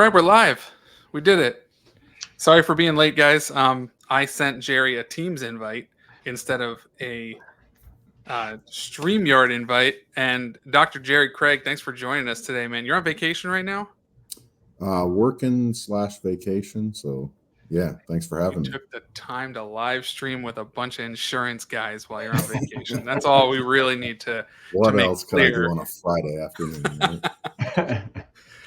right, we're live. We did it. Sorry for being late, guys. I sent Jerry a Teams invite instead of a StreamYard invite. And Dr. Jerry Craig, thanks for joining us today, man. You're on vacation right now? Working/vacation. So yeah, thanks for You having me. took the time to live stream with a bunch of insurance guys while you're on vacation. That's all we really need to What make else can I clear. do on a Friday afternoon? Right?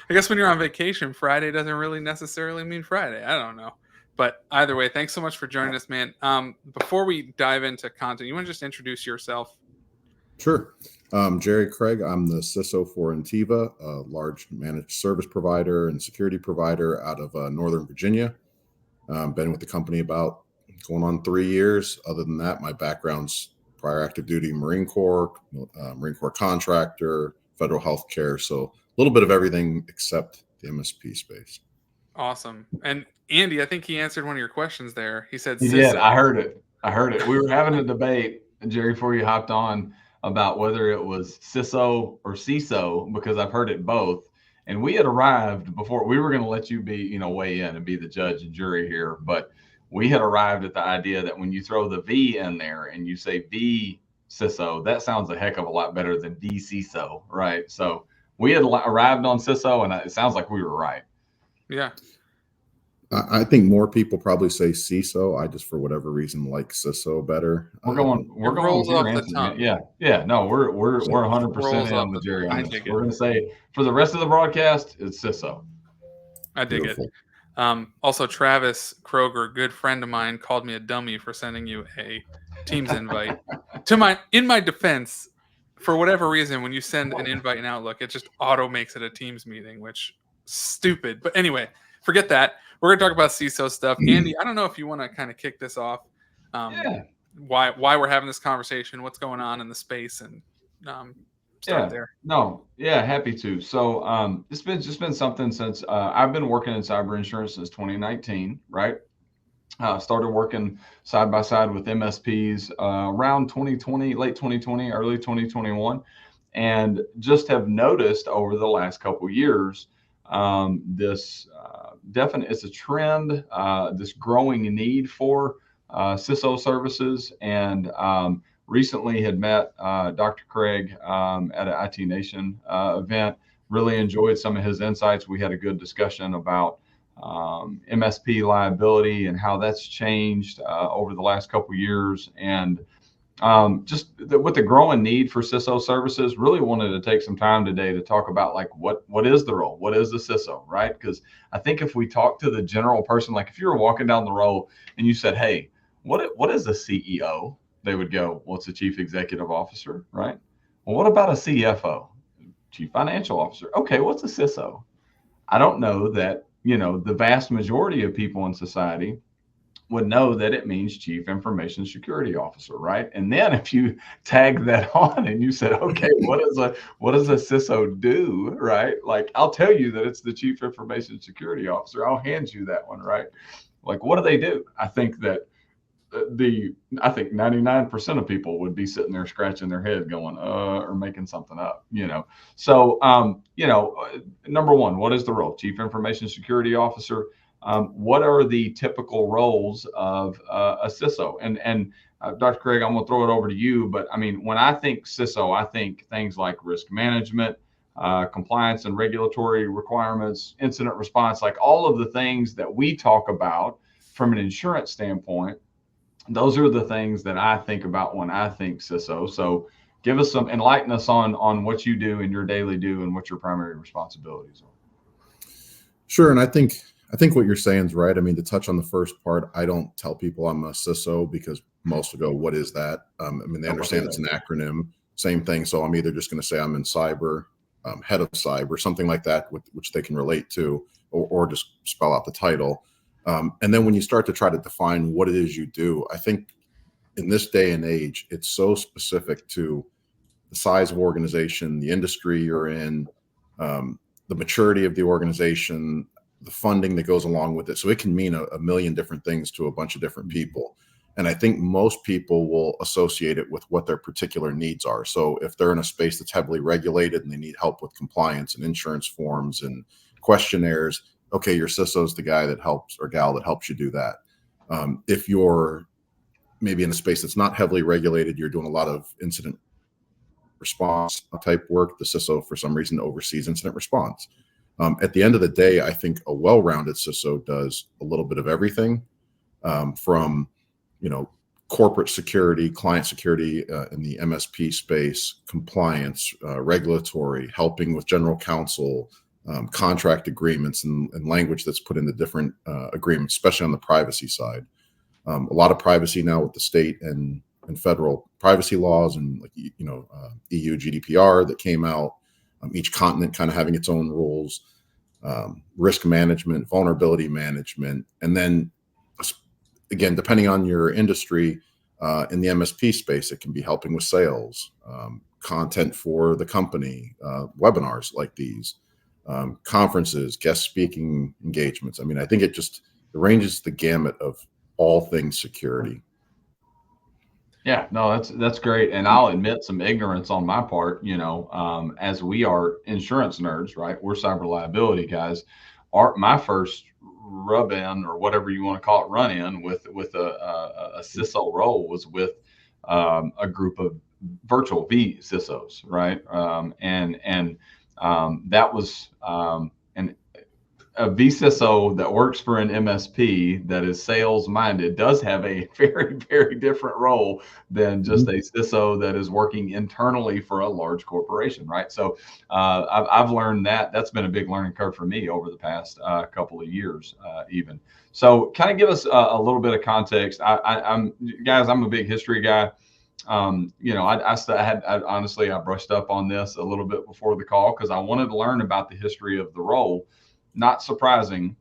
I guess when you're on vacation, Friday doesn't really necessarily mean Friday. I don't know. But either way, thanks so much for joining us, man. Before we dive into content, you want to just introduce yourself? Sure. Jerry Craig, I'm the CISO for Intiva, a large managed service provider and security provider out of Northern Virginia. Been with the company about going on 3 years. Other than that, my background's prior active duty Marine Corps contractor, federal healthcare. So a little bit of everything except the MSP space. Awesome. And Andy, I think he answered one of your questions there. He said, He did. I heard it. We were having a debate, Jerry, before you hopped on, about whether it was CISO or CISO, because I've heard it both. And we had arrived before. We were going to let you be, weigh in and be the judge and jury here. But we had arrived at the idea that when you throw the V in there and you say vCISO, that sounds a heck of a lot better than vCISO, right? So we had arrived on CISO, and it sounds like we were right. Yeah. I think more people probably say CISO. I just, for whatever reason, like CISO better. We're going rolls off the tongue. Yeah. No, we're 100% in with Jerry on this. We're going to say for the rest of the broadcast, it's CISO. I dig it. Also, Travis Kroger, good friend of mine, called me a dummy for sending you a Teams invite. In my defense, for whatever reason, when you send an invite in Outlook, it just auto makes it a Teams meeting, which stupid. But anyway, forget that. We're going to talk about CISO stuff. Andy, I don't know if you want to kind of kick this off. Why we're having this conversation, what's going on in the space, and start there. No, yeah, happy to. So it's been something since I've been working in cyber insurance since 2019, right? Started working side by side with MSPs around 2020, late 2020, early 2021, and just have noticed over the last couple of years this it's a trend, this growing need for CISO services, and recently had met Dr. Craig at an IT Nation event. Really enjoyed some of his insights. We had a good discussion about MSP liability and how that's changed over the last couple of years, and with the growing need for CISO services, really wanted to take some time today to talk about like what is the role, what is the CISO, right? Because I think if we talk to the general person, like if you were walking down the road and you said, "Hey, what is a CEO?" They would go, "Well, it's a chief executive officer," right? Well, what about a CFO, chief financial officer? Okay, what's a CISO? I don't know that the vast majority of people in society would know that it means chief information security officer, right? And then if you tag that on and you said, okay, what does a CISO do, right? Like, I'll tell you that it's the chief information security officer. I'll hand you that one, right? Like, what do they do? I think that I think 99% of people would be sitting there scratching their head going, or making something up, So, number one, what is the role? Chief information security officer. What are the typical roles of a CISO? And Dr. Craig, I'm going to throw it over to you. But I mean, when I think CISO, I think things like risk management, compliance and regulatory requirements, incident response, like all of the things that we talk about from an insurance standpoint. Those are the things that I think about when I think CISO. So enlighten us on what you do in your daily do and what your primary responsibilities are. Sure. And I think what you're saying is right. I mean, to touch on the first part, I don't tell people I'm a CISO because most will go, what is that? They understand it's an acronym, same thing. So I'm either just going to say I'm in cyber, head of cyber, something like that, which they can relate to, or just spell out the title. And then when you start to try to define what it is you do, I think in this day and age, it's so specific to the size of organization, the industry you're in, the maturity of the organization, the funding that goes along with it. So it can mean a million different things to a bunch of different people. And I think most people will associate it with what their particular needs are. So if they're in a space that's heavily regulated and they need help with compliance and insurance forms and questionnaires, okay, your CISO is the guy that helps or gal that helps you do that. If you're maybe in a space that's not heavily regulated, you're doing a lot of incident response type work, the CISO for some reason oversees incident response. At the end of the day, I think a well-rounded CISO does a little bit of everything, from, corporate security, client security in the MSP space, compliance, regulatory, helping with general counsel, contract agreements, and language that's put into different agreements, especially on the privacy side. A lot of privacy now with the state and federal privacy laws, and EU GDPR that came out. Each continent kind of having its own rules, risk management, vulnerability management, and then again, depending on your industry, in the MSP space, it can be helping with sales, content for the company, webinars like these, conferences, guest speaking engagements. I mean, I think it ranges the gamut of all things security. Yeah, no, that's great. And I'll admit some ignorance on my part, as we are insurance nerds, right? We're cyber liability guys. My first rub in, or whatever you want to call it, run in with a CISO role was with a group of virtual vCISOs, right? That was an a vCISO that works for an MSP that is sales minded does have a very, very different role than just a CISO that is working internally for a large corporation, right? So I've learned that's been a big learning curve for me over the past couple of years, even. So kind of give us a little bit of context. I'm a big history guy. I brushed up on this a little bit before the call because I wanted to learn about the history of the role. Not surprising,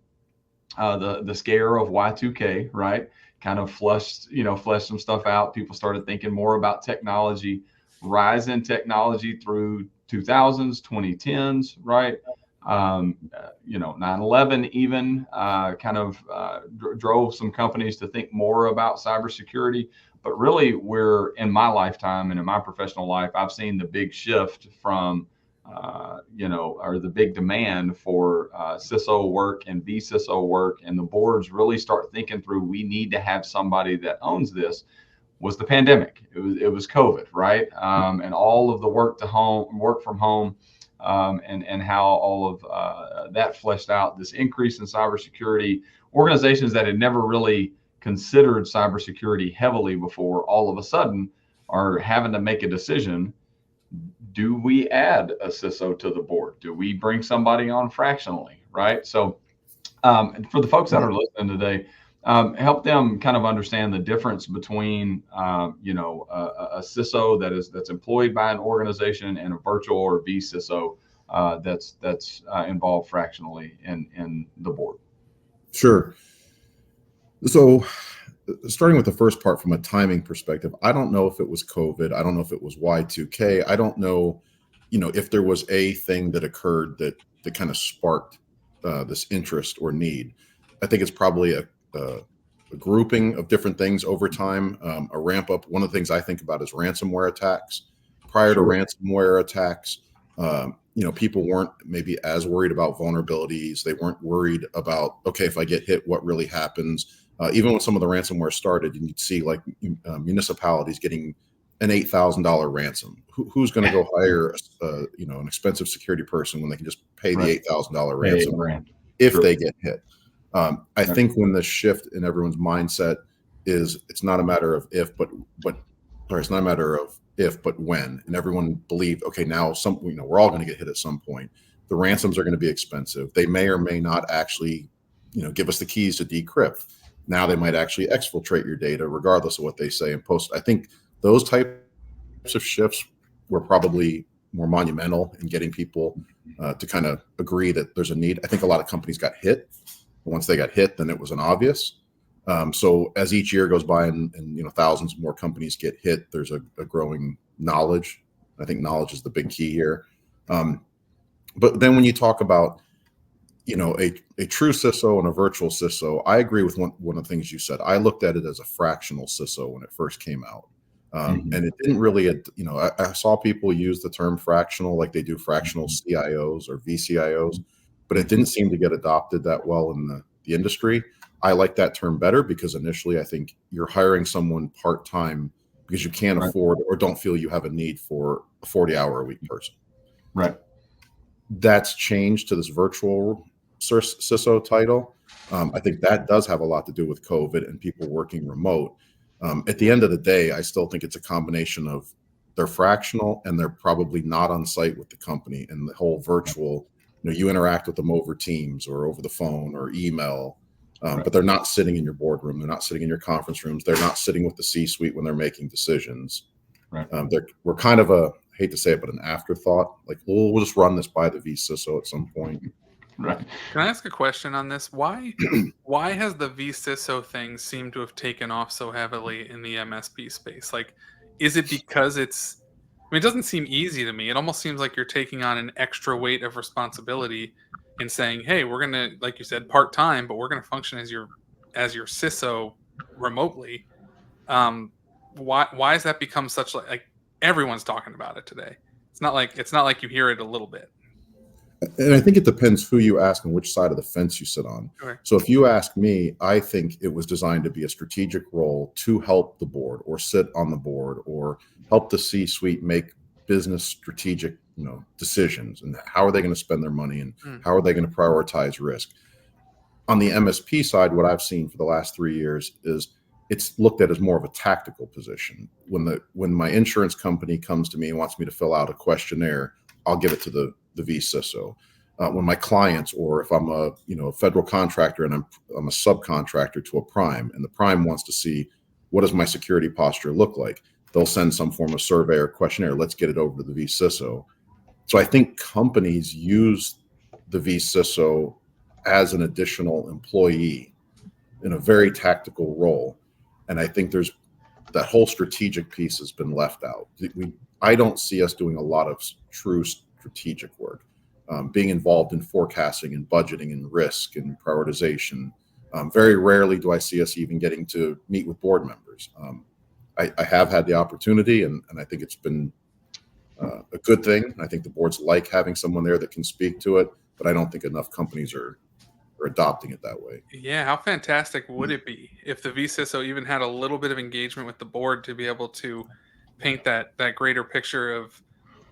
the scare of Y2K, right? Kind of fleshed some stuff out. People started thinking more about technology, rise in technology through 2000s, 2010s, right? 9/11 even drove some companies to think more about cybersecurity. But really, in my lifetime and in my professional life, I've seen the big shift from or the big demand for CISO work and vCISO work, and the boards really start thinking through, we need to have somebody that owns this, was the pandemic. It was COVID, right? And all of the work from home, and how all of that fleshed out this increase in cybersecurity. Organizations that had never really considered cybersecurity heavily before, all of a sudden are having to make a decision. Do we add a CISO to the board? Do we bring somebody on fractionally, right? So for the folks that are listening today, help them kind of understand the difference between a CISO that's employed by an organization and a virtual or vCISO that's involved fractionally in the board. Sure. So starting with the first part from a timing perspective, I don't know if it was COVID. I don't know if it was Y2K. I don't know, if there was a thing that occurred that kind of sparked this interest or need. I think it's probably a grouping of different things over time, a ramp up. One of the things I think about is ransomware attacks. Prior to ransomware attacks, people weren't maybe as worried about vulnerabilities. They weren't worried about, okay, if I get hit, what really happens? Even when some of the ransomware started, you'd see like municipalities getting an $8,000 ransom. Who's going to go hire an expensive security person when they can just pay the $8,000 ransom if they get hit? I think when the shift in everyone's mindset is, it's not a matter of if, but it's not a matter of if, but when, and everyone believed, okay, now we're all going to get hit at some point. The ransoms are going to be expensive. They may or may not actually, give us the keys to decrypt. Now they might actually exfiltrate your data regardless of what they say and post. I think those types of shifts were probably more monumental in getting people to kind of agree that there's a need. I think a lot of companies got hit. Once they got hit, then it was an obvious. So as each year goes by and thousands more companies get hit, there's a growing knowledge. I think knowledge is the big key here. But then when you talk about a true CISO and a virtual CISO, I agree with one of the things you said. I looked at it as a fractional CISO when it first came out. And it didn't really, I saw people use the term fractional, like they do fractional CIOs or vCIOs. but it didn't seem to get adopted that well in the industry. I like that term better because initially I think you're hiring someone part-time because you can't afford or don't feel you have a need for a 40-hour-a-week person. Right. That's changed to this virtual CISO title. I think that does have a lot to do with COVID and people working remote. At the end of the day, I still think it's a combination of they're fractional and they're probably not on site with the company, and the whole virtual, you interact with them over Teams or over the phone or email, but they're not sitting in your boardroom. They're not sitting in your conference rooms. They're not sitting with the C-suite when they're making decisions. Right. We're kind of I hate to say it, but an afterthought. Like, we'll just run this by the vCISO at some point. Right. Can I ask a question on this? Why has the vCISO thing seemed to have taken off so heavily in the MSP space? Like, is it because it doesn't seem easy to me. It almost seems like you're taking on an extra weight of responsibility in saying, hey, we're going to, like you said, part-time, but we're going to function as your CISO remotely. Why has that become such like everyone's talking about it today? It's not like you hear it a little bit. And I think it depends who you ask and which side of the fence you sit on. Okay. So if you ask me, I think it was designed to be a strategic role to help the board or sit on the board or help the C-suite make business strategic, decisions, and how are they going to spend their money and how are they going to prioritize risk. On the MSP side, what I've seen for the last 3 years is it's looked at as more of a tactical position. When my insurance company comes to me and wants me to fill out a questionnaire, I'll give it to the vCISO. When my clients, or if I'm a federal contractor and I'm a subcontractor to a prime, and the prime wants to see what does my security posture look like, they'll send some form of survey or questionnaire. Let's get it over to the vCISO. So I think companies use the vCISO as an additional employee in a very tactical role, and I think there's that whole strategic piece has been left out. I don't see us doing a lot of true strategic work, being involved in forecasting and budgeting and risk and prioritization. Very rarely do I see us even getting to meet with board members. I have had the opportunity, and I think it's been a good thing. I think the boards like having someone there that can speak to it, but I don't think enough companies are adopting it that way. Yeah, how fantastic would it be if the vCISO even had a little bit of engagement with the board to be able to paint that greater picture of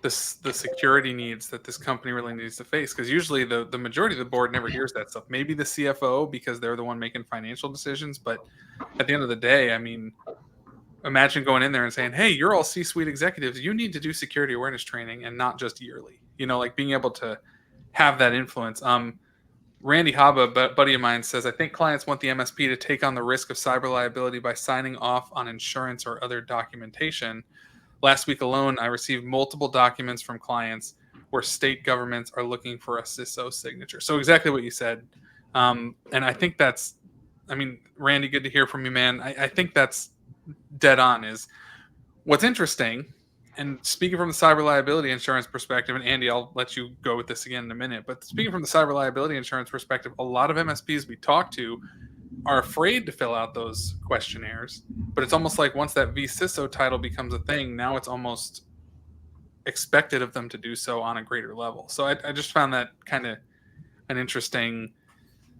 the security needs that this company really needs to face? Because usually the majority of the board never hears that stuff. Maybe the CFO, because they're the one making financial decisions. But at the end of the day, I mean, imagine going in there and saying, hey, you're all C-suite executives. You need to do security awareness training and not just yearly. Like being able to have that influence. Randy Haba, buddy of mine, says, I think clients want the MSP to take on the risk of cyber liability by signing off on insurance or other documentation. Last week alone, I received multiple documents from clients where state governments are looking for a CISO signature. So exactly what you said. And I think Randy, good to hear from you, man. I think that's dead on. Is what's interesting. And speaking from the cyber liability insurance perspective, and Andy, I'll let you go with this again in a minute, but speaking from the cyber liability insurance perspective, a lot of MSPs we talk to are afraid to fill out those questionnaires. But it's almost like once that vCISO title becomes a thing, now it's almost expected of them to do so on a greater level. So I just found that kind of an interesting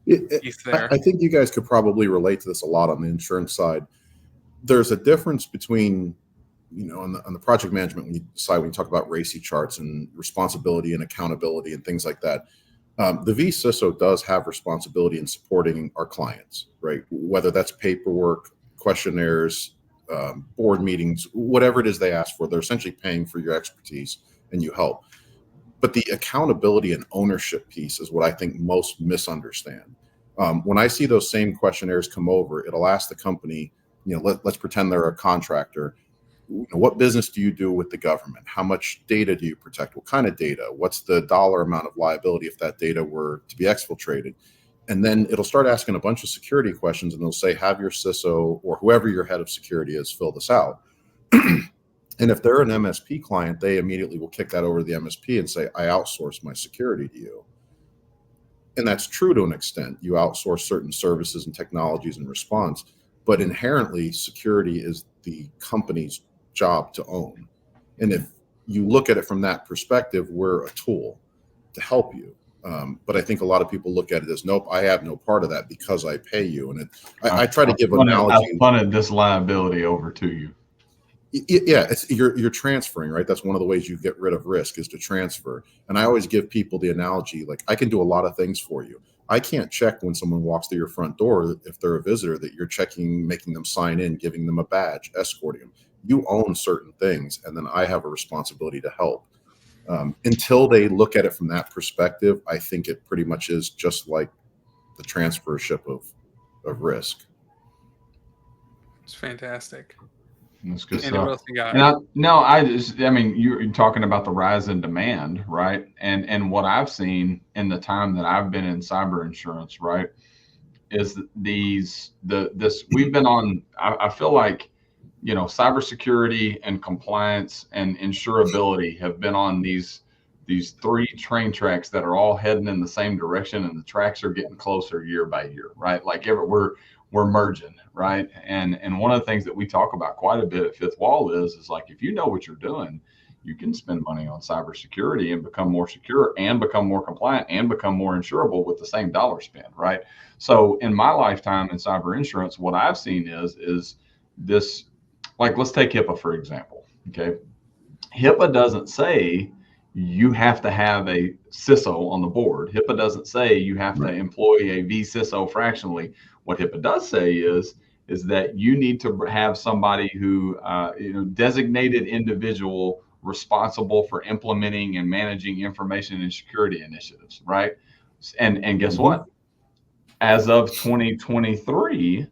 piece there. I think you guys could probably relate to this a lot on the insurance side. There's a difference between on the project management, when you talk about RACI charts and responsibility and accountability and things like that, the vCISO does have responsibility in supporting our clients, right? Whether that's paperwork, questionnaires, board meetings, whatever it is they ask for, they're essentially paying for your expertise and you help. But the accountability and ownership piece is what I think most misunderstand. When I see those same questionnaires come over, it'll ask the company, let's pretend they're a contractor. What business do you do with the government? How much data do you protect? What kind of data? What's the dollar amount of liability if that data were to be exfiltrated? And then it'll start asking a bunch of security questions, and they'll say, have your CISO or whoever your head of security is fill this out. And if they're an MSP client, they immediately will kick that over to the MSP and say, I outsource my security to you. And that's true to an extent. You outsource certain services and technologies in response, but inherently security is the company's job to own. And if you look at it from that perspective, we're a tool to help you. But I think a lot of people look at it as, nope, I have no part of that because I pay you. And I try to give analogy. I've punted this liability over to you. Yeah, you're transferring, right? That's one of the ways you get rid of risk is to transfer. And I always give people the analogy, like, I can do a lot of things for you. I can't check when someone walks through your front door, if they're a visitor, that you're checking, making them sign in, giving them a badge, escorting them. You own certain things, and then I have a responsibility to help. Until they look at it from that perspective, I think it pretty much is just like the transfership of risk. It's fantastic. That's good Andy, what stuff. else you got? I mean, you're talking about the rise in demand, right? And what I've seen in the time that I've been in cyber insurance, right, is this we've been on. I feel like, cybersecurity and compliance and insurability have been on these three train tracks that are all heading in the same direction, and the tracks are getting closer year by year, right? Like we're merging, right? And one of the things that we talk about quite a bit at Fifth Wall is like, if you know what you're doing, you can spend money on cybersecurity and become more secure and become more compliant and become more insurable with the same dollar spend, right? So in my lifetime in cyber insurance, what I've seen is this, like, let's take HIPAA, for example, okay? HIPAA doesn't say you have to have a CISO on the board. HIPAA doesn't say you have to employ a vCISO fractionally. What HIPAA does say is that you need to have somebody who, designated individual responsible for implementing and managing information and security initiatives, right? And guess what? As of 2023,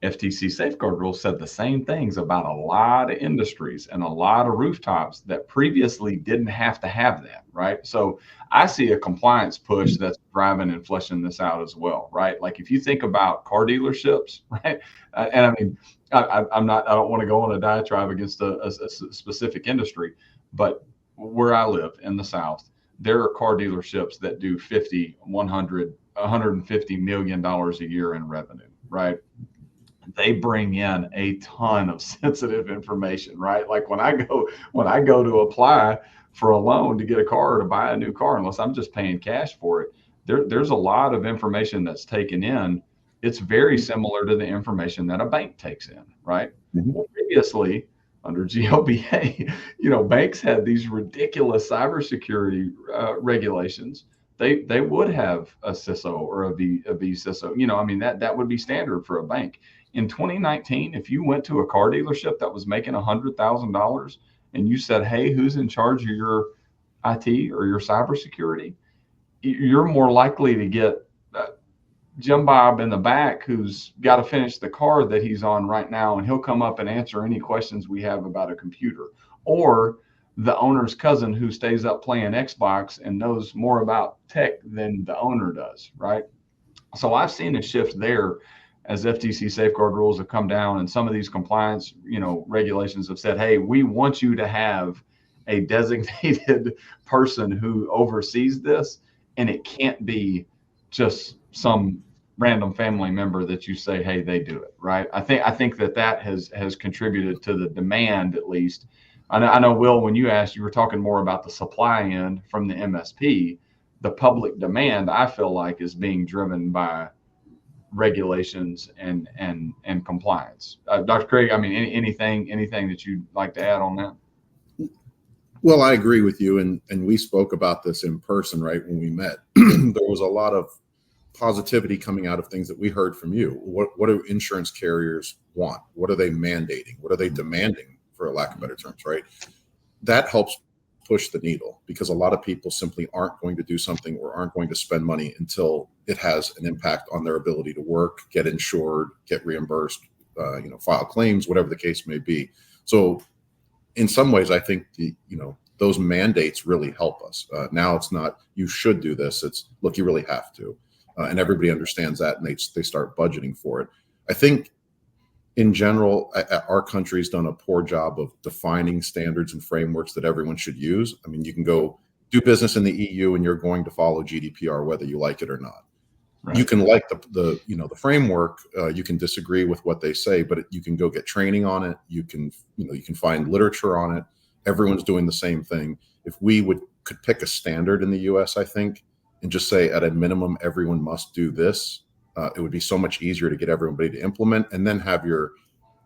FTC safeguard rules said the same things about a lot of industries and a lot of rooftops that previously didn't have to have that, right? So I see a compliance push that's driving and fleshing this out as well, right? Like, if you think about car dealerships, right? And I mean, I don't want to go on a diatribe against a specific industry, but where I live in the South, there are car dealerships that do 50, 100, $150 million a year in revenue, right? They bring in a ton of sensitive information, right? Like when I go to apply for a loan to get a car or to buy a new car, unless I'm just paying cash for it, there's a lot of information that's taken in. It's very similar to the information that a bank takes in, right? Well, previously, under GLBA, banks had these ridiculous cybersecurity regulations. They would have a CISO or a vCISO. I mean, that would be standard for a bank. In 2019, if you went to a car dealership that was making $100,000 and you said, "Hey, who's in charge of your IT or your cybersecurity?" you're more likely to get Jim Bob in the back who's got to finish the car that he's on right now, and he'll come up and answer any questions we have about a computer, or the owner's cousin who stays up playing Xbox and knows more about tech than the owner does, right? So I've seen a shift there as FTC safeguard rules have come down, and some of these compliance, regulations have said, "Hey, we want you to have a designated person who oversees this, and it can't be just some random family member that you say, hey, they do it," right? I think that has contributed to the demand, at least. I know, Will, when you asked, you were talking more about the supply end from the MSP. The public demand, I feel like, is being driven by regulations and compliance. Dr. Craig, I mean, anything that you'd like to add on that? Well, I agree with you, and we spoke about this in person, right, when we met. There was a lot of positivity coming out of things that we heard from you. What do insurance carriers want? What are they mandating? What are they demanding, for a lack of better terms, right? That helps push the needle, because a lot of people simply aren't going to do something or aren't going to spend money until it has an impact on their ability to work, get insured, get reimbursed, file claims, whatever the case may be. So in some ways, I think those mandates really help us. Now it's not, you should do this. It's, look, you really have to. And everybody understands that, and they start budgeting for it. I think in general, our country's done a poor job of defining standards and frameworks that everyone should use. I mean, you can go do business in the EU and you're going to follow GDPR, whether you like it or not. Right. You can like the framework. You can disagree with what they say, but you can go get training on it. You can find literature on it. Everyone's doing the same thing. If we could pick a standard in the US, I think and just say at a minimum, everyone must do this, it would be so much easier to get everybody to implement, and then have your,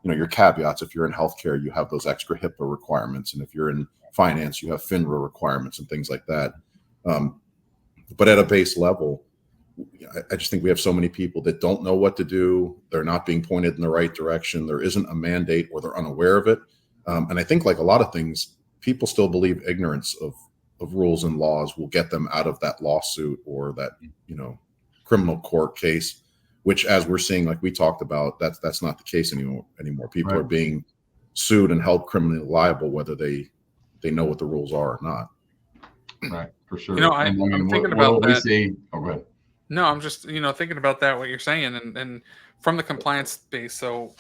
your caveats. If you're in healthcare, you have those extra HIPAA requirements. And if you're in finance, you have FINRA requirements and things like that. But at a base level, I just think we have so many people that don't know what to do. They're not being pointed in the right direction. There isn't a mandate, or they're unaware of it. And I think, like a lot of things, people still believe ignorance of rules and laws will get them out of that lawsuit or that, criminal court case, which, as we're seeing, like we talked about, that's not the case anymore. People are being sued and held criminally liable, whether they know what the rules are or not. Right, for sure. I'm thinking about that. We see. Oh, go ahead. No, I'm just thinking about that, what you're saying, and from the compliance space. So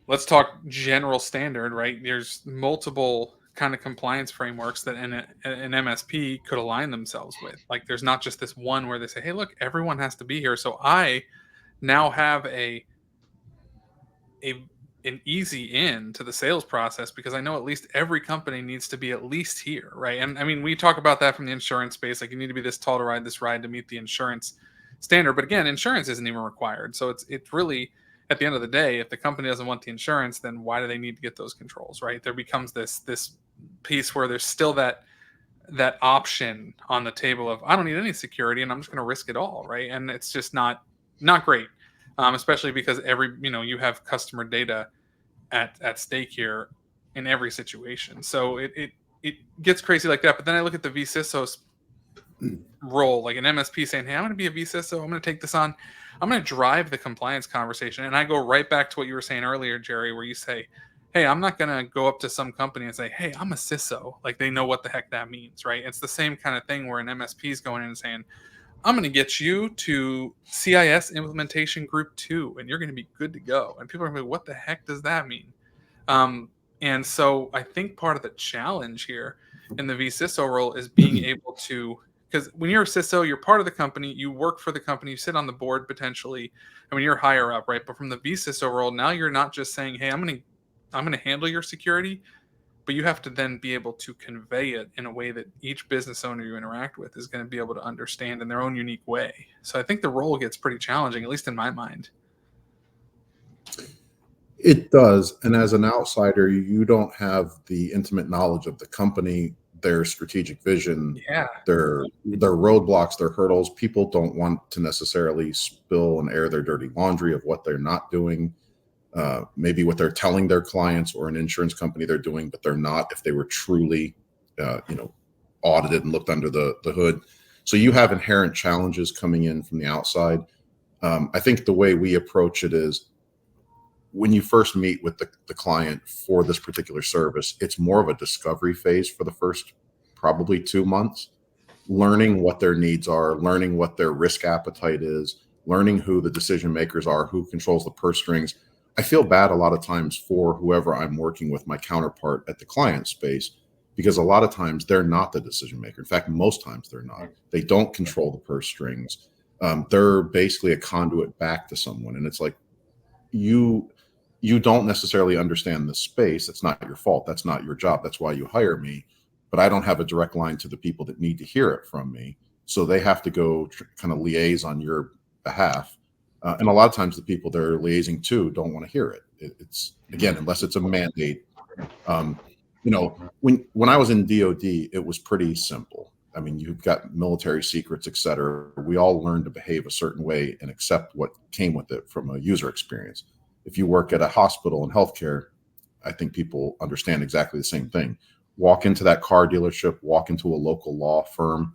let's talk general standard, right? There's multiple kind of compliance frameworks that an MSP could align themselves with. Like, there's not just this one where they say, hey, look, everyone has to be here. So I now have an easy in to the sales process, because I know at least every company needs to be at least here, right? And I mean, we talk about that from the insurance space, like you need to be this tall to ride this ride to meet the insurance standard. But again, insurance isn't even required. So it's really, at the end of the day, if the company doesn't want the insurance, then why do they need to get those controls, right? There becomes this piece where there's still that option on the table of, I don't need any security and I'm just going to risk it all, right? And it's just not great, especially because you have customer data at stake here in every situation. So it gets crazy like that. But then I look at the vCISO's role, like an MSP saying, hey, I'm going to be a vCISO. I'm going to take this on. I'm going to drive the compliance conversation. And I go right back to what you were saying earlier, Jerry, where you say, hey, I'm not going to go up to some company and say, hey, I'm a CISO. Like, they know what the heck that means, right? It's the same kind of thing where an MSP is going in and saying, I'm going to get you to CIS implementation group 2, and you're going to be good to go. And people are going to be, what the heck does that mean? And so I think part of the challenge here in the vCISO role is being able to, because when you're a CISO, you're part of the company, you work for the company, you sit on the board potentially. I mean, you're higher up, right? But from the vCISO role, now you're not just saying, hey, I'm going to handle your security, but you have to then be able to convey it in a way that each business owner you interact with is going to be able to understand in their own unique way. So I think the role gets pretty challenging, at least in my mind. It does. And as an outsider, you don't have the intimate knowledge of the company, their strategic vision, their roadblocks, their hurdles. People don't want to necessarily spill and air their dirty laundry of what they're not doing. Maybe what they're telling their clients or an insurance company they're doing, but they're not, if they were truly, audited and looked under the hood. So you have inherent challenges coming in from the outside. I think the way we approach it is, when you first meet with the client for this particular service, it's more of a discovery phase for the first probably 2 months, learning what their needs are, learning what their risk appetite is, learning who the decision makers are, who controls the purse strings. I feel bad a lot of times for whoever I'm working with, my counterpart at the client space, because a lot of times they're not the decision maker. In fact, most times they're not. They don't control the purse strings. They're basically a conduit back to someone. And it's like, you don't necessarily understand the space. It's not your fault. That's not your job. That's why you hire me. But I don't have a direct line to the people that need to hear it from me. So they have to go kind of liaise on your behalf. And a lot of times the people they're liaising to don't want to hear it. It's, again, unless it's a mandate. When I was in DOD, it was pretty simple. I mean, you've got military secrets, et cetera. We all learned to behave a certain way and accept what came with it from a user experience. If you work at a hospital and healthcare, I think people understand exactly the same thing. Walk into that car dealership, walk into a local law firm,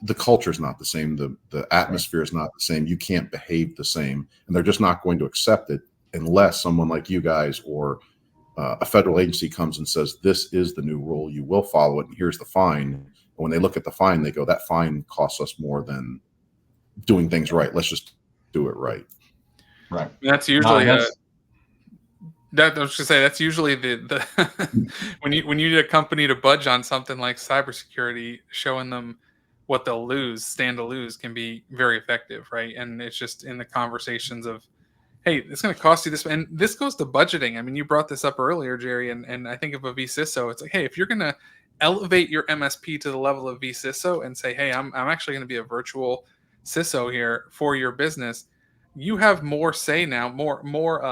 the culture is not the same. The atmosphere is not the same. You can't behave the same. And they're just not going to accept it unless someone like you guys or a federal agency comes and says, this is the new rule. You will follow it. And here's the fine. And when they look at the fine, they go, that fine costs us more than doing things right. Let's just do it right. Right. That's usually I was going to say, that's usually the when you need a company to budge on something like cybersecurity, showing them what they'll stand to lose can be very effective, right? And it's just in the conversations of, hey, it's going to cost you this. And this goes to budgeting. I mean, you brought this up earlier, Jerry, and I think of a vCISO. It's like, hey, if you're going to elevate your MSP to the level of vCISO and say, hey, I'm actually going to be a virtual CISO here for your business, you have more say now, more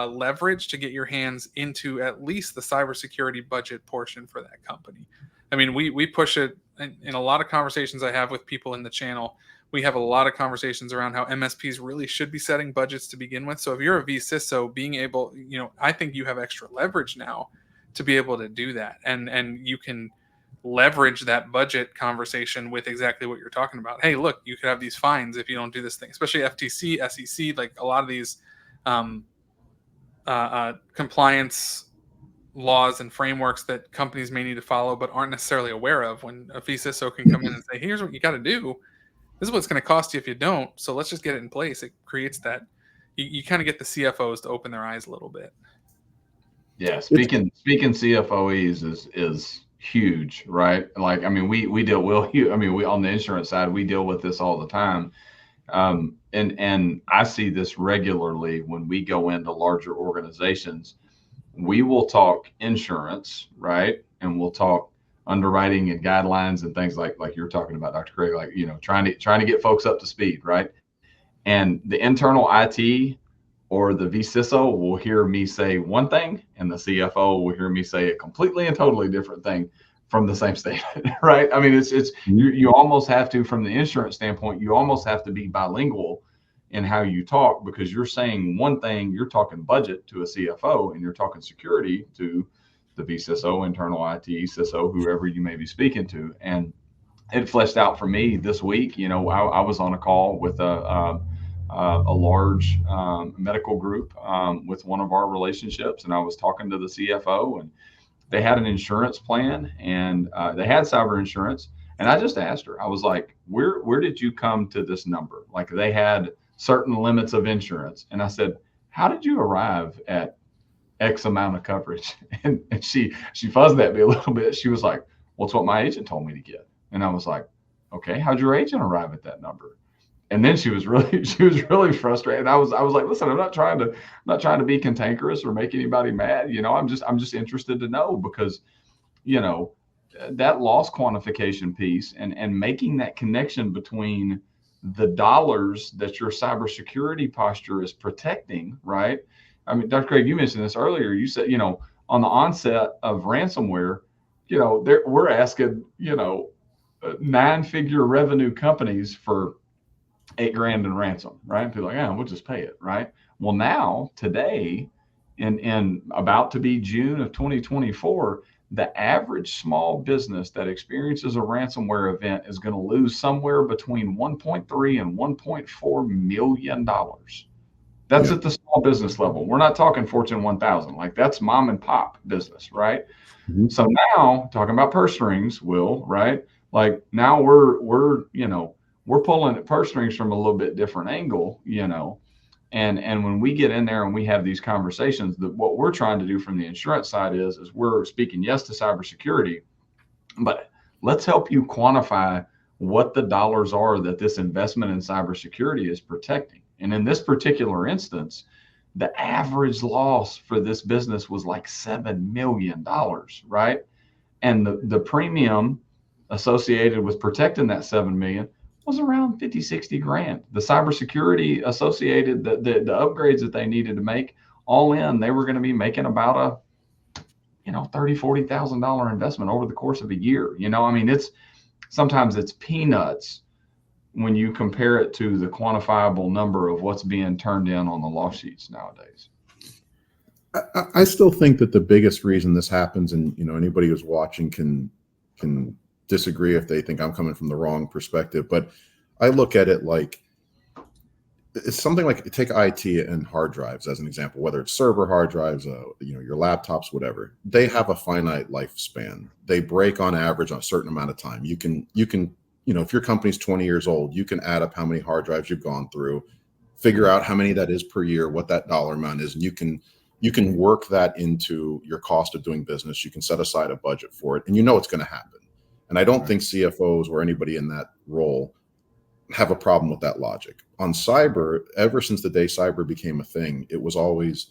leverage to get your hands into at least the cybersecurity budget portion for that company. I mean, we push it in a lot of conversations I have with people in the channel. We have a lot of conversations around how MSPs really should be setting budgets to begin with. So if you're a vCISO, being able, I think you have extra leverage now to be able to do that, and you can leverage that budget conversation with exactly what you're talking about. Hey, look, you could have these fines if you don't do this thing, especially FTC, SEC, like a lot of these compliance laws and frameworks that companies may need to follow but aren't necessarily aware of. When a vCISO can come in and say, here's what you got to do. This is what's going to cost you if you don't. So let's just get it in place. It creates that you kind of get the CFOs to open their eyes a little bit. Yeah, speaking CFOEs is huge, right? Like, I mean, we deal we on the insurance side, we deal with this all the time. And I see this regularly when we go into larger organizations. We will talk insurance, right? And we'll talk underwriting and guidelines and things like you're talking about, Dr. Craig, like, trying to get folks up to speed, right? And the internal IT or the vCISO will hear me say one thing, and the CFO will hear me say a completely and totally different thing from the same statement, right? I mean, it's you almost have to, from the insurance standpoint, you almost have to be bilingual in how you talk, because you're saying one thing, you're talking budget to a CFO, and you're talking security to the vCISO, internal IT, CISO, whoever you may be speaking to. And it fleshed out for me this week. I was on a call with a large medical group with one of our relationships, and I was talking to the CFO, and they had an insurance plan, and they had cyber insurance. And I just asked her, I was like, where did you come to this number? Like, they had certain limits of insurance. And I said, how did you arrive at X amount of coverage? And she fuzzed at me a little bit. She was like, well, it's what my agent told me to get. And I was like, okay, how'd your agent arrive at that number? And then she was really frustrated. I was like, listen, I'm not trying to be cantankerous or make anybody mad. I'm just interested to know, because, that loss quantification piece and making that connection between the dollars that your cybersecurity posture is protecting, right? I mean, Dr. Craig, you mentioned this earlier. You said, on the onset of ransomware, we're asking, 9-figure revenue companies for $8,000 in ransom, right? And people are like, we'll just pay it, right? Well, now, today, in about to be June of 2024, the average small business that experiences a ransomware event is going to lose somewhere between $1.3 and $1.4 million. That's at the small business level. We're not talking Fortune 1000. Like, that's mom and pop business, right? Mm-hmm. So now, talking about purse strings, Will, right? Like, now we're pulling at purse strings from a little bit different angle, and when we get in there and we have these conversations, what we're trying to do from the insurance side is we're speaking yes to cybersecurity, but let's help you quantify what the dollars are that this investment in cybersecurity is protecting. And in this particular instance, the average loss for this business was like $7 million, right? And the premium associated with protecting that $7 million was around 50, 60 grand. The cybersecurity associated, the upgrades that they needed to make, all in, they were going to be making about a, $30,000, $40,000 investment over the course of a year. I mean, sometimes it's peanuts when you compare it to the quantifiable number of what's being turned in on the loss sheets nowadays. I still think that the biggest reason this happens, and anybody who's watching can disagree if they think I'm coming from the wrong perspective, but I look at it like it's something like, take IT and hard drives as an example, whether it's server hard drives, your laptops, whatever. They have a finite lifespan. They break on average on a certain amount of time. You can if your company's 20 years old, you can add up how many hard drives you've gone through, figure out how many that is per year, what that dollar amount is, and you can work that into your cost of doing business. You can set aside a budget for it, and it's going to happen. And I don't think CFOs or anybody in that role have a problem with that logic. On cyber, ever since the day cyber became a thing, it was always,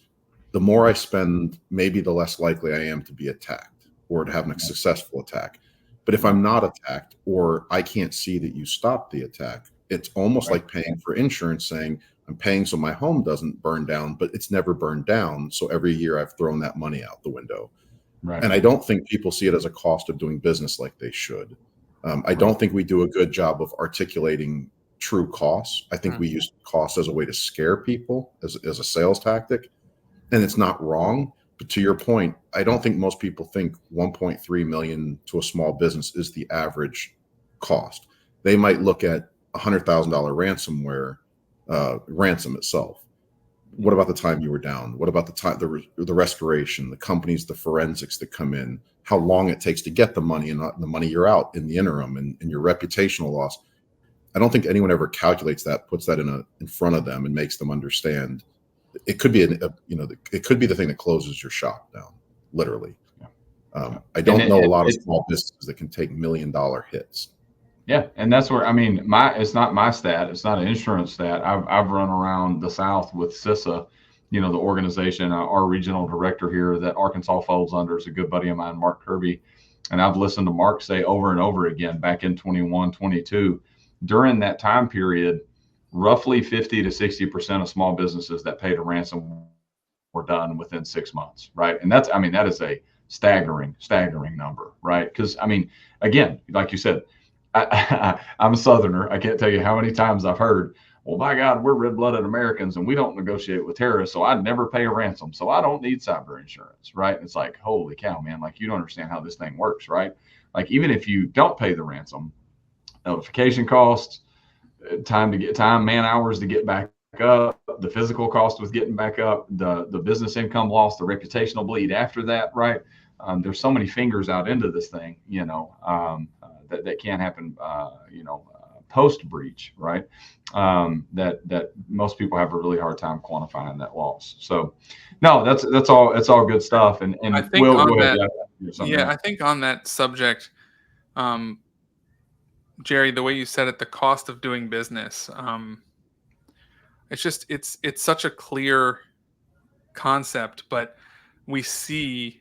the more I spend, maybe the less likely I am to be attacked or to have a successful attack. But if I'm not attacked, or I can't see that you stopped the attack, it's almost like paying for insurance, saying I'm paying so my home doesn't burn down, but it's never burned down. So every year I've thrown that money out the window. Right. And I don't think people see it as a cost of doing business like they should. I don't think we do a good job of articulating true costs. I think we use costs as a way to scare people, as a sales tactic, and it's not wrong. But to your point, I don't think most people think 1.3 million to a small business is the average cost. They might look at $100,000 ransomware ransom itself. What about the time you were down? What about the time, the restoration, the companies, the forensics that come in, how long it takes to get the money, and the money you're out in the interim, and your reputational loss. I don't think anyone ever calculates that, puts that in front of them and makes them understand. It could be it could be the thing that closes your shop down, literally. I don't know a lot of small businesses that can take $1 million hits. Yeah, and that's where, I mean, it's not my stat, it's not an insurance stat. I've run around the South with CISA, the organization. Our regional director here that Arkansas folds under is a good buddy of mine, Mark Kirby, and I've listened to Mark say over and over again, back in 21, 22, during that time period, roughly 50 to 60% of small businesses that paid a ransom were done within 6 months, right? And that is a staggering number, right? Because, again, like you said, I'm a Southerner. I can't tell you how many times I've heard, well, by God, we're red-blooded Americans and we don't negotiate with terrorists, so I'd never pay a ransom, so I don't need cyber insurance, right? And it's like, holy cow, man, like, you don't understand how this thing works, right? Like, even if you don't pay the ransom, notification costs, man hours to get back up, the physical cost with getting back up, the business income loss, the reputational bleed after that, right? There's so many fingers out into this thing, that can happen, post breach, right? That most people have a really hard time quantifying that loss. So, no, it's all good stuff. And I think I think on that subject, Jerry, the way you said it, the cost of doing business, it's such a clear concept, but we see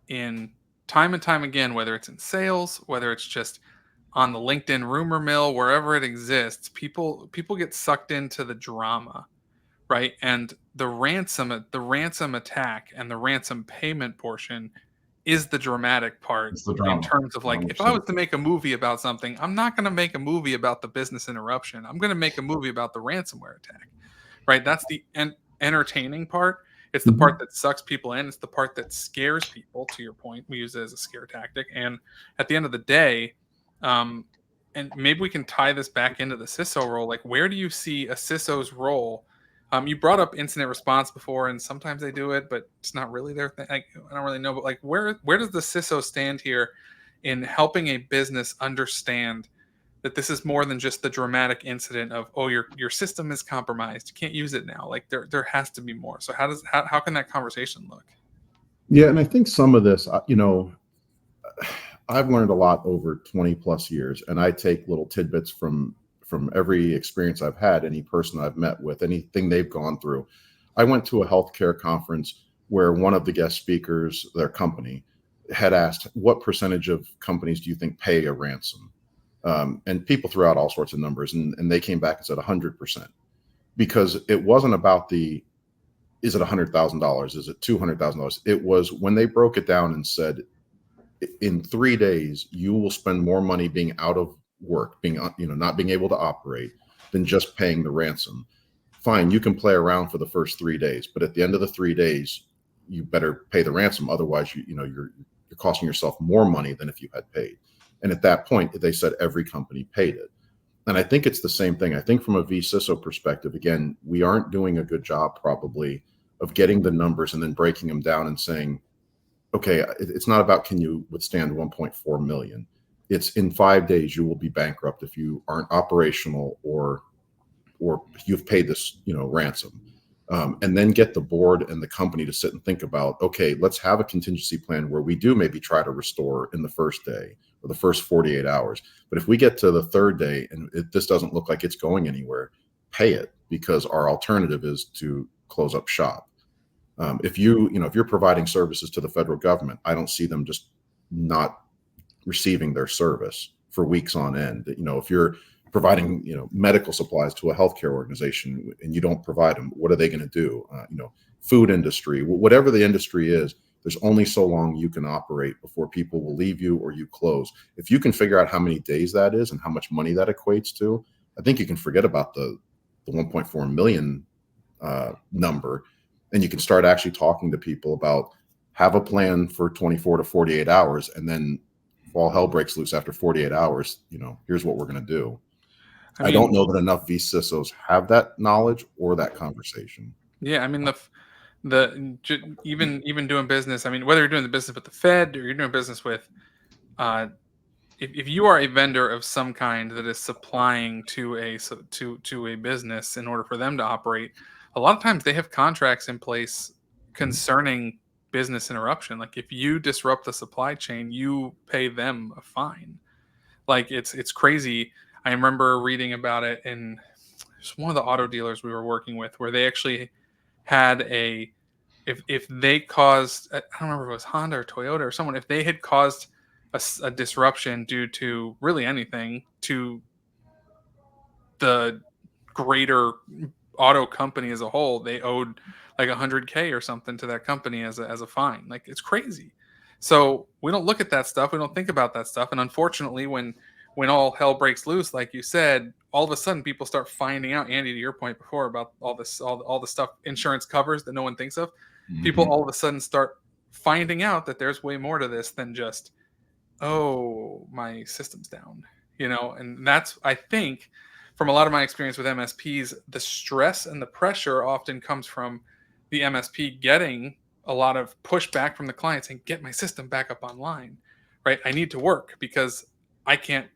in time and time again, whether it's in sales, whether it's just on the LinkedIn rumor mill, wherever it exists, people get sucked into the drama, right? And the ransom attack and the ransom payment portion is the dramatic part, in terms of, like, 100%. If I was to make a movie about something, I'm not going to make a movie about the business interruption. I'm going to make a movie about the ransomware attack, right? That's the entertaining part. It's the part that sucks people in. It's the part that scares people, to your point. We use it as a scare tactic. And at the end of the day, and maybe we can tie this back into the CISO role. Like, where do you see a CISO's role? You brought up incident response before, and sometimes they do it, but it's not really their thing. I don't really know, but, like, where does the CISO stand here in helping a business understand that this is more than just the dramatic incident of, oh, your system is compromised, you can't use it now? Like, there has to be more. So how can that conversation look? Yeah, and I think some of this, I've learned a lot over 20 plus years, and I take little tidbits from every experience I've had, any person I've met with, anything they've gone through. I went to a healthcare conference where one of the guest speakers, their company, had asked, what percentage of companies do you think pay a ransom? And people threw out all sorts of numbers, and they came back and said 100%, because it wasn't about is it $100,000? Is it $200,000? It was when they broke it down and said, in 3 days, you will spend more money being out of work, not being able to operate, than just paying the ransom. Fine, you can play around for the first 3 days, but at the end of the 3 days, you better pay the ransom. Otherwise, you're costing yourself more money than if you had paid. And at that point, they said every company paid it. And I think it's the same thing. I think from a vCISO perspective, again, we aren't doing a good job probably of getting the numbers and then breaking them down and saying, okay, it's not about can you withstand 1.4 million. It's in 5 days you will be bankrupt if you aren't operational or you've paid this ransom. and then get the board and the company to sit and think about, okay, let's have a contingency plan where we do maybe try to restore in the first day or the first 48 hours. But if we get to the third day and this doesn't look like it's going anywhere, pay it, because our alternative is to close up shop. If you're providing services to the federal government, I don't see them just not receiving their service for weeks on end. If you're providing medical supplies to a healthcare organization and you don't provide them, what are they going to do? Food industry, whatever the industry is, there's only so long you can operate before people will leave you or you close. If you can figure out how many days that is and how much money that equates to, I think you can forget about the 1.4 million number, and you can start actually talking to people about, have a plan for 24 to 48 hours, and then if all hell breaks loose after 48 hours, here's what we're going to do. I don't know that enough vCISOs have that knowledge or that conversation. Yeah, I mean even doing business. I mean, whether you're doing the business with the Fed or you're doing business with, if you are a vendor of some kind that is supplying to a business in order for them to operate, a lot of times they have contracts in place concerning business interruption. Like if you disrupt the supply chain, you pay them a fine. Like it's crazy. I remember reading about it in one of the auto dealers we were working with, where they actually had if they caused, I don't remember if it was Honda or Toyota or someone, if they had caused a disruption due to really anything to the greater auto company as a whole, they owed like $100K or something to that company as a fine. Like it's crazy. So we don't look at that stuff. We don't think about that stuff. And unfortunately, when all hell breaks loose, like you said, all of a sudden people start finding out, Andy, to your point before about all the stuff insurance covers that no one thinks of. Mm-hmm. People all of a sudden start finding out that there's way more to this than just, oh, my system's down, and that's, I think, from a lot of my experience with MSPs, the stress and the pressure often comes from the MSP getting a lot of pushback from the client saying, get my system back up online, right? I need to work because I can't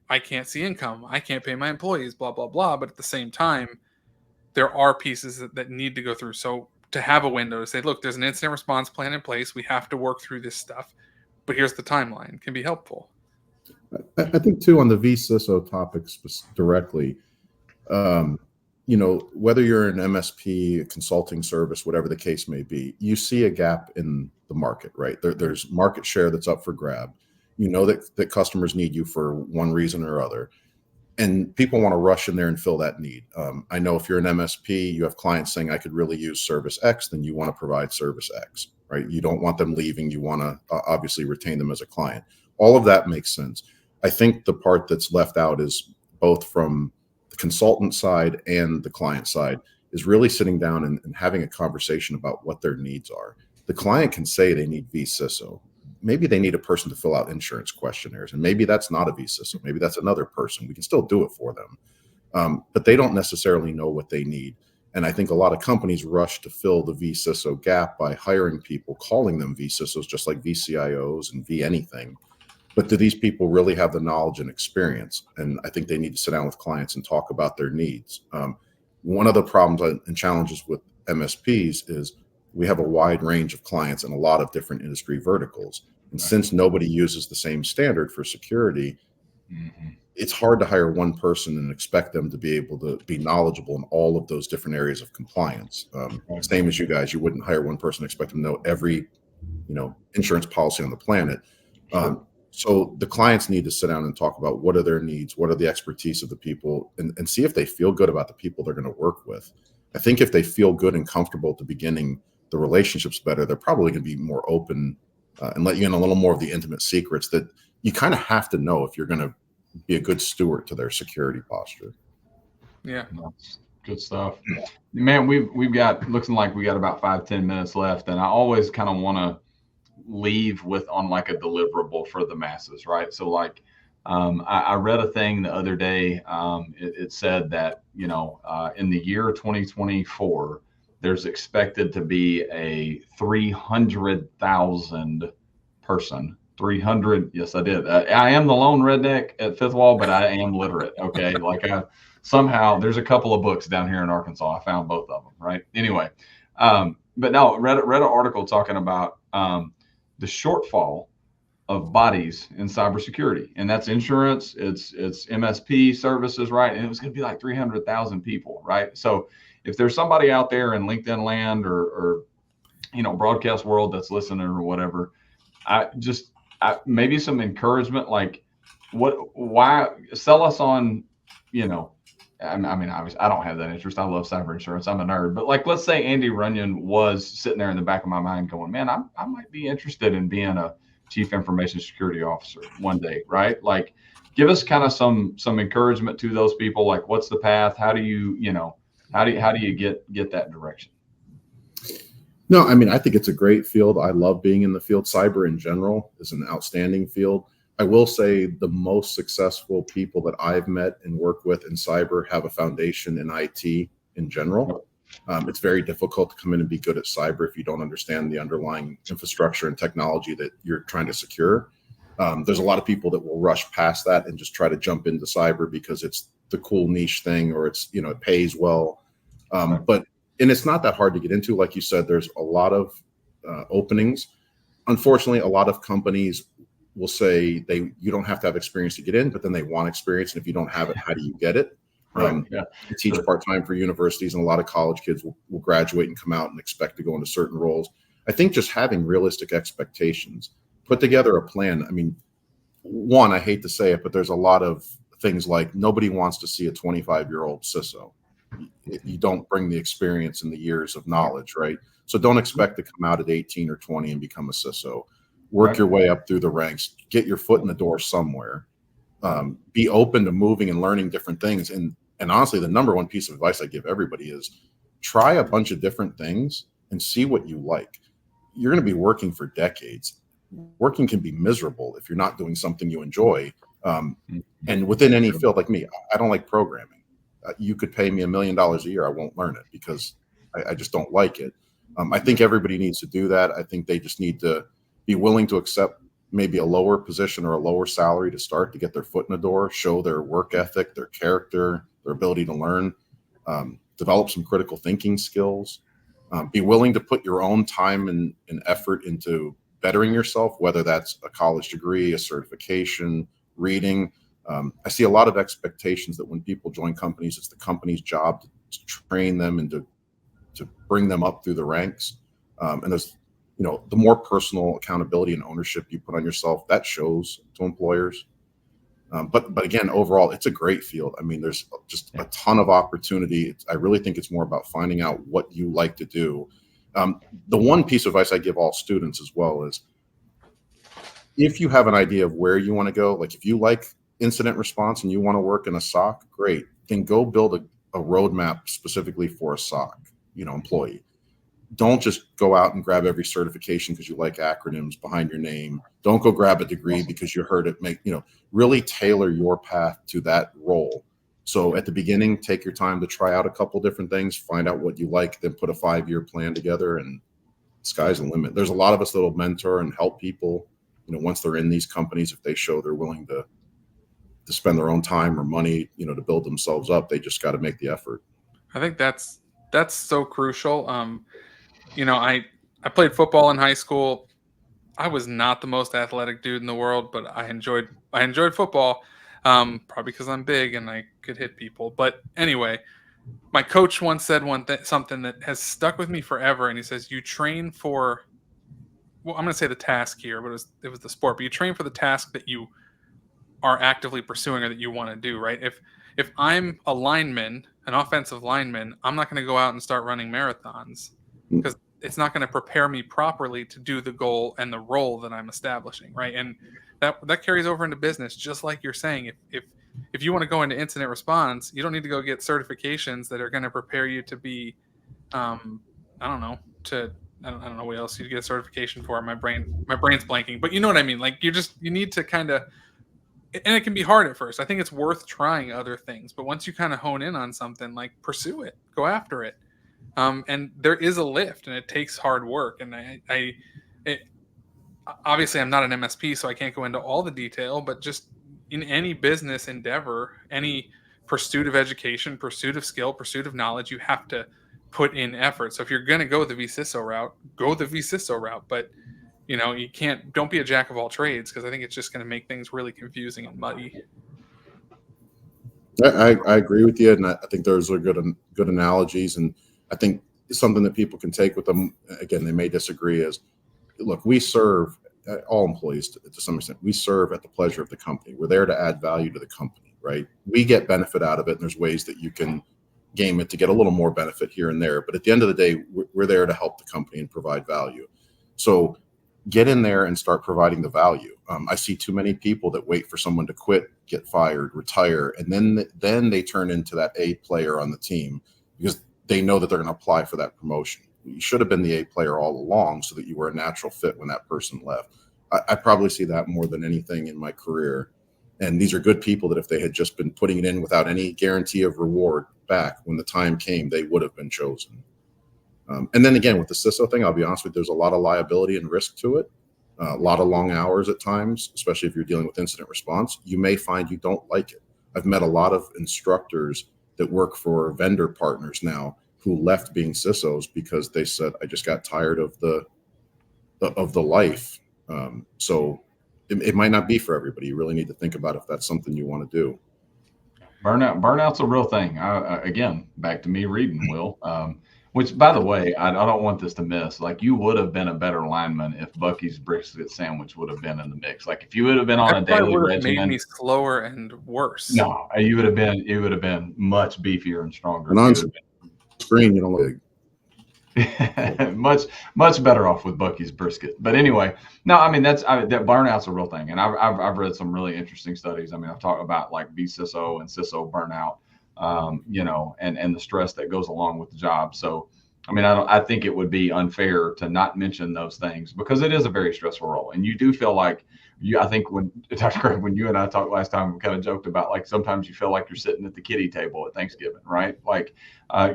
see income. I can't pay my employees, blah, blah, blah. But at the same time, there are pieces that need to go through. So to have a window to say, look, there's an incident response plan in place. We have to work through this stuff, but here's the timeline, can be helpful. I think too, on the vCISO topics directly, whether you're an MSP, a consulting service, whatever the case may be, you see a gap in the market, right? There's market share that's up for grab. That customers need you for one reason or other, and people want to rush in there and fill that need. I know if you're an MSP, you have clients saying, I could really use service X, then you want to provide service X, right? You don't want them leaving. You want to obviously retain them as a client. All of that makes sense. I think the part that's left out is both from the consultant side and the client side is really sitting down and having a conversation about what their needs are. The client can say they need vCISO. Maybe they need a person to fill out insurance questionnaires, and maybe that's not a vCISO. Maybe that's another person. We can still do it for them, but they don't necessarily know what they need. And I think a lot of companies rush to fill the vCISO gap by hiring people, calling them vCISOs, just like vCIOs and anything. But do these people really have the knowledge and experience? And I think they need to sit down with clients and talk about their needs. One of the problems and challenges with MSPs is we have a wide range of clients in a lot of different industry verticals. And since nobody uses the same standard for security, it's hard to hire one person and expect them to be able to be knowledgeable in all of those different areas of compliance. Same as you guys, you wouldn't hire one person and expect them to know every, insurance policy on the planet. So the clients need to sit down and talk about what are their needs, what are the expertise of the people, and see if they feel good about the people they're going to work with. I think if they feel good and comfortable at the beginning, the relationship's better. They're probably going to be more open and let you in a little more of the intimate secrets that you kind of have to know if you're going to be a good steward to their security posture. Yeah, that's good stuff, man. We've got, looking like we got about 5-10 minutes left, and I always kind of want to leave with on like a deliverable for the masses, right? So like I read a thing the other day. It said that in the year 2024 there's expected to be a 300,000 person. 300. Yes, I did. I am the lone redneck at Fifth Wall, but I am literate. Okay. Like somehow there's a couple of books down here in Arkansas. I found both of them. Right. Anyway, But no, read an article talking about the shortfall of bodies in cybersecurity, and that's insurance, it's MSP services, right? And it was going to be like 300,000 people, right? So if there's somebody out there in LinkedIn land or broadcast world that's listening or whatever, I maybe some encouragement, like why sell us on, I mean, obviously, I don't have that interest. I love cyber insurance. I'm a nerd. But like, let's say Andy Runyon was sitting there in the back of my mind going, man, I might be interested in being a chief information security officer one day, right? Like, give us kind of some encouragement to those people. Like, what's the path? How do you, how do you get that direction? No, I mean, I think it's a great field. I love being in the field. Cyber in general is an outstanding field. I will say the most successful people that I've met and worked with in cyber have a foundation in IT in general. It's very difficult to come in and be good at cyber if you don't understand the underlying infrastructure and technology that you're trying to secure. There's a lot of people that will rush past that and just try to jump into cyber because it's the cool niche thing, or it's, it pays well. And it's not that hard to get into. Like you said, there's a lot of openings. Unfortunately, a lot of companies will say you don't have to have experience to get in, but then they want experience. And if you don't have it, how do you get it? I teach part-time for universities, and a lot of college kids will graduate and come out and expect to go into certain roles. I think just having realistic expectations, put together a plan. I mean, one, I hate to say it, but there's a lot of things like nobody wants to see a 25-year-old CISO. You don't bring the experience and the years of knowledge, right? So don't expect to come out at 18 or 20 and become a CISO. Work your way up through the ranks, get your foot in the door somewhere. Be open to moving and learning different things. And honestly, the number one piece of advice I give everybody is try a bunch of different things and see what you like. You're going to be working for decades. Working can be miserable if you're not doing something you enjoy. And within any field, like me, I don't like programming. You could pay me $1 million a year, I won't learn it because I just don't like it. I think everybody needs to do that. I think they just need to be willing to accept maybe a lower position or a lower salary to start, to get their foot in the door, show their work ethic, their character, their ability to learn, develop some critical thinking skills, be willing to put your own time and effort into bettering yourself, whether that's a college degree, a certification, reading. I see a lot of expectations that when people join companies, it's the company's job to train them and to bring them up through the ranks. And there's, the more personal accountability and ownership you put on yourself, that shows to employers. But again, overall, it's a great field. I mean, there's just a ton of opportunity. I really think it's more about finding out what you like to do. The one piece of advice I give all students as well is, if you have an idea of where you want to go, like if you like incident response and you want to work in a SOC, great. Then go build a roadmap specifically for a SOC, employee. Don't just go out and grab every certification because you like acronyms behind your name. Don't go grab a degree because you heard it really tailor your path to that role. So at the beginning, take your time to try out a couple different things, find out what you like, then put a 5-year plan together, and sky's the limit. There's a lot of us that will mentor and help people, once they're in these companies, if they show they're willing to spend their own time or money, to build themselves up. They just got to make the effort. I think that's so crucial. I played football in high school. I was not the most athletic dude in the world, but I enjoyed football. Probably because I'm big and I could hit people. But anyway, my coach once said something that has stuck with me forever. And he says, you train for, well, I'm going to say the task here, but it was the sport, but you train for the task that you are actively pursuing or that you want to do, right? If I'm a lineman, an offensive lineman, I'm not going to go out and start running marathons because it's not going to prepare me properly to do the goal and the role that I'm establishing, right? And that carries over into business, just like you're saying. If you want to go into incident response, you don't need to go get certifications that are going to prepare you to be, I don't know what else you get a certification for. My brain's blanking, but you know what I mean? Like you need to kind of, and it can be hard at first. I think it's worth trying other things, but once you kind of hone in on something, like pursue it, go after it. And there is a lift, and it takes hard work. And obviously I'm not an MSP, so I can't go into all the detail, but just in any business endeavor, any pursuit of education, pursuit of skill, pursuit of knowledge, you have to put in effort. So if you're going to go the vCISO route, go the vCISO route. But you don't be a jack of all trades, because I think it's just going to make things really confusing and muddy. I agree with you, and I think those are good analogies, and I think something that people can take with them. Again, they may disagree. Is look, we serve all employees to some extent. We serve at the pleasure of the company. We're there to add value to the company, right? We get benefit out of it, and there's ways that you can game it to get a little more benefit here and there. But at the end of the day, we're there to help the company and provide value. So get in there and start providing the value. I see too many people that wait for someone to quit, get fired, retire, and then they turn into that A player on the team because they know that they're going to apply for that promotion. You should have been the A player all along so that you were a natural fit when that person left. I probably see that more than anything in my career. And these are good people that if they had just been putting it in without any guarantee of reward back when the time came, they would have been chosen. And then again, with the CISO thing, I'll be honest with you, there's a lot of liability and risk to it. A lot of long hours at times, especially if you're dealing with incident response. You may find you don't like it. I've met a lot of instructors that work for vendor partners now who left being CISOs because they said, I just got tired of the life. So it might not be for everybody. You really need to think about if that's something you want to do. Burnout's a real thing. Again, back to me reading, Will. Which, by the way, I don't want this to miss. Like, you would have been a better lineman if Bucky's brisket sandwich would have been in the mix. Like, if you would have been on a daily regimen, made me slower and worse. No, you would have been much beefier and stronger. And on screen, you don't look much better off with Bucky's brisket. But anyway, no, I mean that burnout's a real thing, and I've read some really interesting studies. I mean, I've talked about like vCISO and CISO burnout. And the stress that goes along with the job. So, I mean, I think it would be unfair to not mention those things because it is a very stressful role. And you do feel like I think when Dr. Craig, when you and I talked last time, we kind of joked about like sometimes you feel like you're sitting at the kiddie table at Thanksgiving, right? Like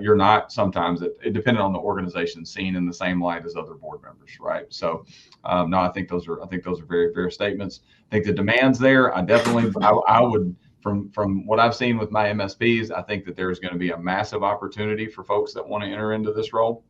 you're not sometimes it depending on the organization seen in the same light as other board members, right? So no, I think those are very fair statements. I think the demand's there. I would from what I've seen with my MSPs, I think that there's going to be a massive opportunity for folks that want to enter into this role,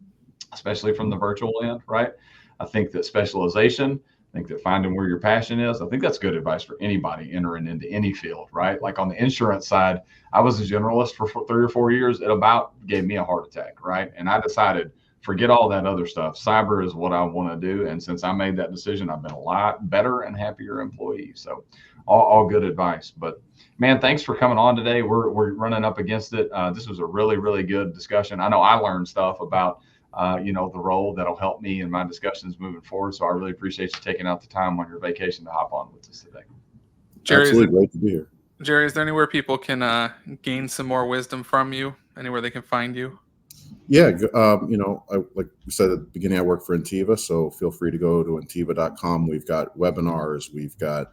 especially from the virtual end, right? I think that specialization, I think that finding where your passion is, I think that's good advice for anybody entering into any field, right? Like on the insurance side, I was a generalist for 3 or 4 years. It about gave me a heart attack, right? And I decided, forget all that other stuff. Cyber is what I want to do. And since I made that decision, I've been a lot better and happier employee. So all good advice. But man, thanks for coming on today. We're running up against it. This was a really, really good discussion. I know I learned stuff about, the role that'll help me in my discussions moving forward. So I really appreciate you taking out the time on your vacation to hop on with us today. Jerry, absolutely great to be here. Jerry, is there anywhere people can gain some more wisdom from you? Anywhere they can find you? Yeah, like we said at the beginning, I work for Intiva, so feel free to go to intiva.com. We've got webinars, we've got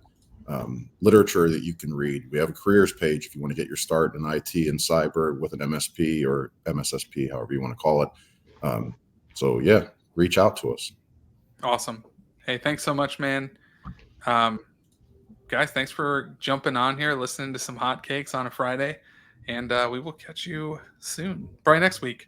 literature that you can read. We have a careers page if you want to get your start in IT and cyber with an MSP or MSSP, however you want to call it. So yeah, reach out to us. Awesome. Hey, thanks so much, man. Guys, thanks for jumping on here, listening to some hotcakes on a Friday, and we will catch you soon, probably next week.